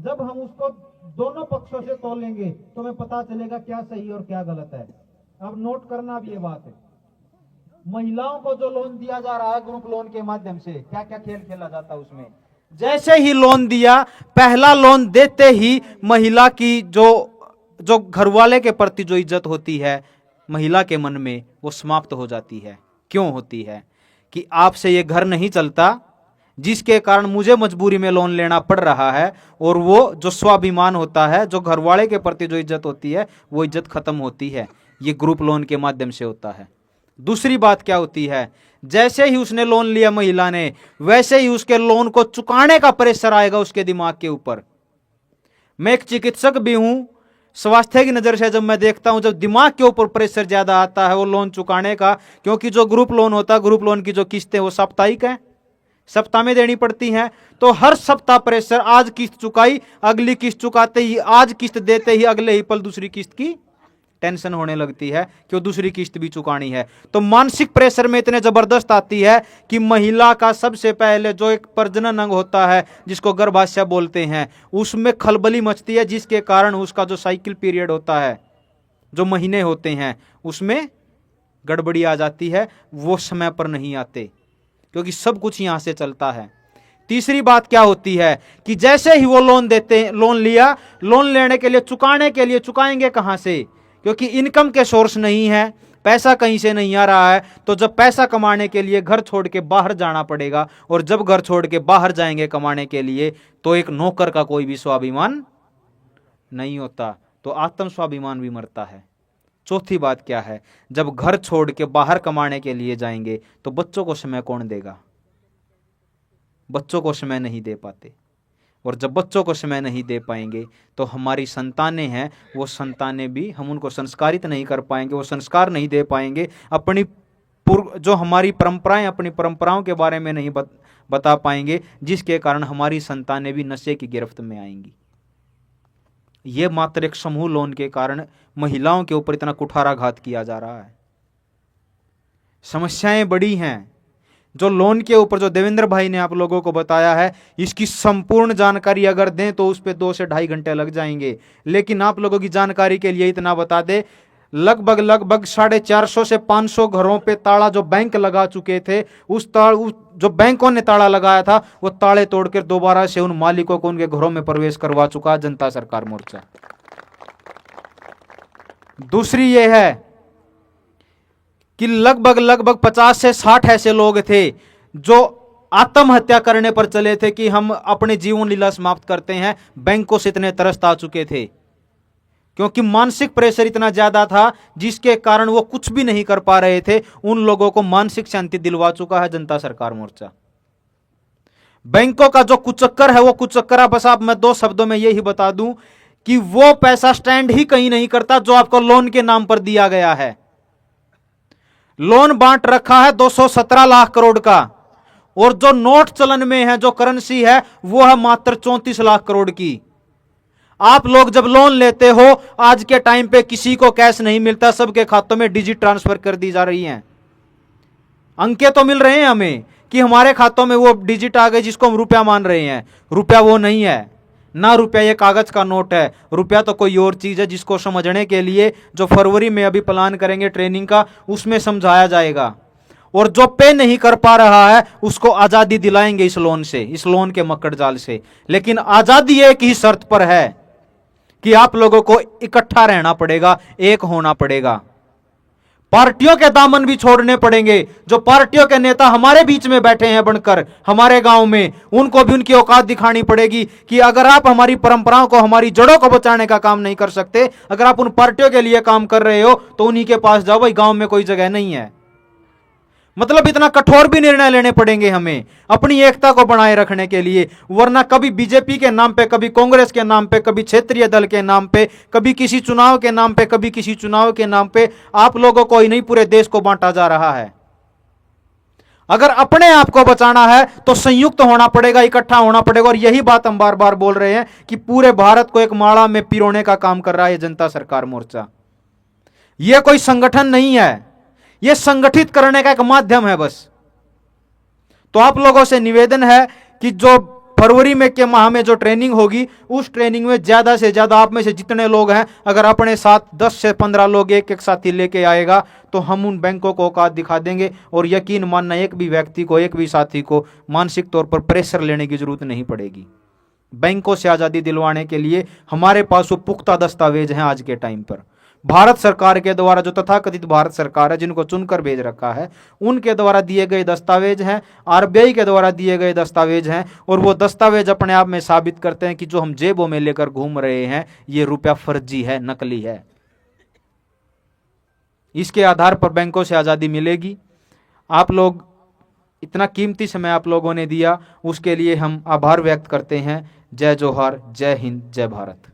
जब हम उसको दोनों पक्षों से तोलेंगे तो हमें पता चलेगा क्या सही और क्या गलत है। अब नोट करना अब ये बात है, महिलाओं को जो लोन दिया जा रहा है ग्रुप लोन के माध्यम से, क्या क्या खेल खेला जाता है उसमें। जैसे ही लोन दिया, पहला लोन देते ही महिला की जो घरवाले के प्रति जो इज्जत होती है महिला के मन में, वो समाप्त हो जाती है। क्यों होती है? कि आपसे ये घर नहीं चलता, जिसके कारण मुझे मजबूरी में लोन लेना पड़ रहा है, और वो जो स्वाभिमान होता है, जो घरवाले के प्रति जो इज्जत होती है, वो इज्जत खत्म होती है। ये ग्रुप लोन के माध्यम से होता है। दूसरी बात क्या होती है, जैसे ही उसने लोन लिया महिला ने, वैसे ही उसके लोन को चुकाने का प्रेशर आएगा उसके दिमाग के ऊपर। मैं एक चिकित्सक भी हूं, स्वास्थ्य की नजर से जब मैं देखता हूं, जब दिमाग के ऊपर प्रेशर ज्यादा आता है वो लोन चुकाने का, क्योंकि जो ग्रुप लोन होता है, ग्रुप लोन की जो किस्तें वो साप्ताहिक है, सप्ताह में देनी पड़ती हैं, तो हर सप्ताह प्रेशर, आज किस्त चुकाई, अगली किस्त चुकाते ही, आज किस्त देते ही अगले ही पल दूसरी किस्त की टेंशन होने लगती है कि वो दूसरी किस्त भी चुकानी है। तो मानसिक प्रेशर में इतने जबरदस्त आती है कि महिला का सबसे पहले जो एक प्रजनन अंग होता है, जिसको गर्भाशय बोलते हैं, उसमें खलबली मचती है, जिसके कारण उसका जो साइकिल पीरियड होता है, जो महीने होते हैं, उसमें गड़बड़ी आ जाती है, वो समय पर नहीं आते, क्योंकि सब कुछ यहां से चलता है। तीसरी बात क्या होती है कि जैसे ही वो लोन देते हैं, लोन लिया, लोन लेने के लिए, चुकाने के लिए, चुकाएंगे कहां से? क्योंकि इनकम के सोर्स नहीं है, पैसा कहीं से नहीं आ रहा है, तो जब पैसा कमाने के लिए घर छोड़ के बाहर जाना पड़ेगा, और जब घर छोड़ के बाहर जाएंगे कमाने के लिए, तो एक नौकर का कोई भी स्वाभिमान नहीं होता, तो आत्म स्वाभिमान भी मरता है। चौथी बात क्या है, जब घर छोड़ के बाहर कमाने के लिए जाएंगे तो बच्चों को समय कौन देगा? बच्चों को समय नहीं दे पाते, और जब बच्चों को समय नहीं दे पाएंगे तो हमारी संतानें हैं, वो संतानें भी, हम उनको संस्कारित नहीं कर पाएंगे, वो संस्कार नहीं दे पाएंगे, अपनी जो हमारी परंपराएं, अपनी परंपराओं के बारे में नहीं बता पाएंगे, जिसके कारण हमारी संतानें भी नशे की गिरफ्त में आएंगी। ये मात्र एक समूह लोन के कारण महिलाओं के ऊपर इतना कुठाराघात किया जा रहा है। समस्याएं बड़ी हैं। जो लोन के ऊपर जो देवेंद्र भाई ने आप लोगों को बताया है, इसकी संपूर्ण जानकारी अगर दें तो उस पे 2 से ढाई घंटे लग जाएंगे, लेकिन आप लोगों की जानकारी के लिए इतना बता दे, लगभग 450 से 500 घरों पे ताला जो बैंक लगा चुके थे, जो बैंकों ने ताला लगाया था, वो ताले तोड़कर दोबारा से उन मालिकों को उनके घरों में प्रवेश करवा चुका जनता सरकार मोर्चा। दूसरी ये है कि लगभग 50 से 60 ऐसे लोग थे जो आत्महत्या करने पर चले थे कि हम अपने जीवन लीला समाप्त करते हैं। बैंकों से इतने त्रस्त आ चुके थे, क्योंकि मानसिक प्रेशर इतना ज्यादा था, जिसके कारण वो कुछ भी नहीं कर पा रहे थे। उन लोगों को मानसिक शांति दिलवा चुका है जनता सरकार मोर्चा। बैंकों का जो कुचक्कर है, वो कुचक्कर, बस आप मैं 2 शब्दों में यही बता दूं कि वो पैसा स्टैंड ही कहीं नहीं करता जो आपको लोन के नाम पर दिया गया है। लोन बांट रखा है 217 लाख करोड़ का, और जो नोट चलन में है, जो करेंसी है, वो है मात्र 34 लाख करोड़ की। आप लोग जब लोन लेते हो, आज के टाइम पे किसी को कैश नहीं मिलता, सबके खातों में डिजिट ट्रांसफर कर दी जा रही हैं। अंके तो मिल रहे हैं हमें कि हमारे खातों में वो डिजिट आ गए जिसको हम रुपया मान रहे हैं। रुपया वो नहीं है ना, रुपया ये कागज का नोट है। रुपया तो कोई और चीज है, जिसको समझने के लिए जो फरवरी में अभी प्लान करेंगे ट्रेनिंग का, उसमें समझाया जाएगा। और जो पे नहीं कर पा रहा है उसको आजादी दिलाएंगे इस लोन से, इस लोन के मकड़ जाल से। लेकिन आजादी एक ही शर्त पर है कि आप लोगों को इकट्ठा रहना पड़ेगा, एक होना पड़ेगा। पार्टियों के दामन भी छोड़ने पड़ेंगे। जो पार्टियों के नेता हमारे बीच में बैठे हैं बनकर हमारे गांव में, उनको भी उनकी औकात दिखानी पड़ेगी कि अगर आप हमारी परंपराओं को, हमारी जड़ों को बचाने का काम नहीं कर सकते, अगर आप उन पार्टियों के लिए काम कर रहे हो, तो उन्हीं के पास जाओ, भाई गांव में कोई जगह नहीं है। मतलब इतना कठोर भी निर्णय लेने पड़ेंगे हमें अपनी एकता को बनाए रखने के लिए, वरना कभी बीजेपी के नाम पे, कभी कांग्रेस के नाम पे, कभी क्षेत्रीय दल के नाम पे, कभी किसी चुनाव के नाम पे, कभी किसी चुनाव के नाम पे आप लोगों को ही नहीं, पूरे देश को बांटा जा रहा है। अगर अपने आप को बचाना है तो संयुक्त होना पड़ेगा, इकट्ठा होना पड़ेगा। और यही बात हम बार बार बोल रहे हैं कि पूरे भारत को एक माला में पिरोने का काम कर रहा है जनता सरकार मोर्चा। यह कोई संगठन नहीं है, यह संगठित करने का एक माध्यम है बस। तो आप लोगों से निवेदन है कि जो फरवरी में के माह में जो ट्रेनिंग होगी, उस ट्रेनिंग में ज्यादा से ज्यादा आप में से जितने लोग हैं, अगर अपने साथ 10 से 15 लोग एक एक साथी लेके आएगा तो हम उन बैंकों को औकात दिखा देंगे। और यकीन मानना, एक भी व्यक्ति को, एक भी साथी को मानसिक तौर पर प्रेशर लेने की जरूरत नहीं पड़ेगी। बैंकों से आज़ादी दिलवाने के लिए हमारे पास वो पुख्ता दस्तावेज हैं आज के टाइम पर। भारत सरकार के द्वारा, जो तथाकथित भारत सरकार है जिनको चुनकर भेज रखा है, उनके द्वारा दिए गए दस्तावेज हैं, आरबीआई के द्वारा दिए गए दस्तावेज हैं। और वो दस्तावेज अपने आप में साबित करते हैं कि जो हम जेबों में लेकर घूम रहे हैं ये रुपया फर्जी है, नकली है। इसके आधार पर बैंकों से आज़ादी मिलेगी। आप लोग इतना कीमती समय आप लोगों ने दिया, उसके लिए हम आभार व्यक्त करते हैं। जय जोहार, जय हिंद, जय भारत।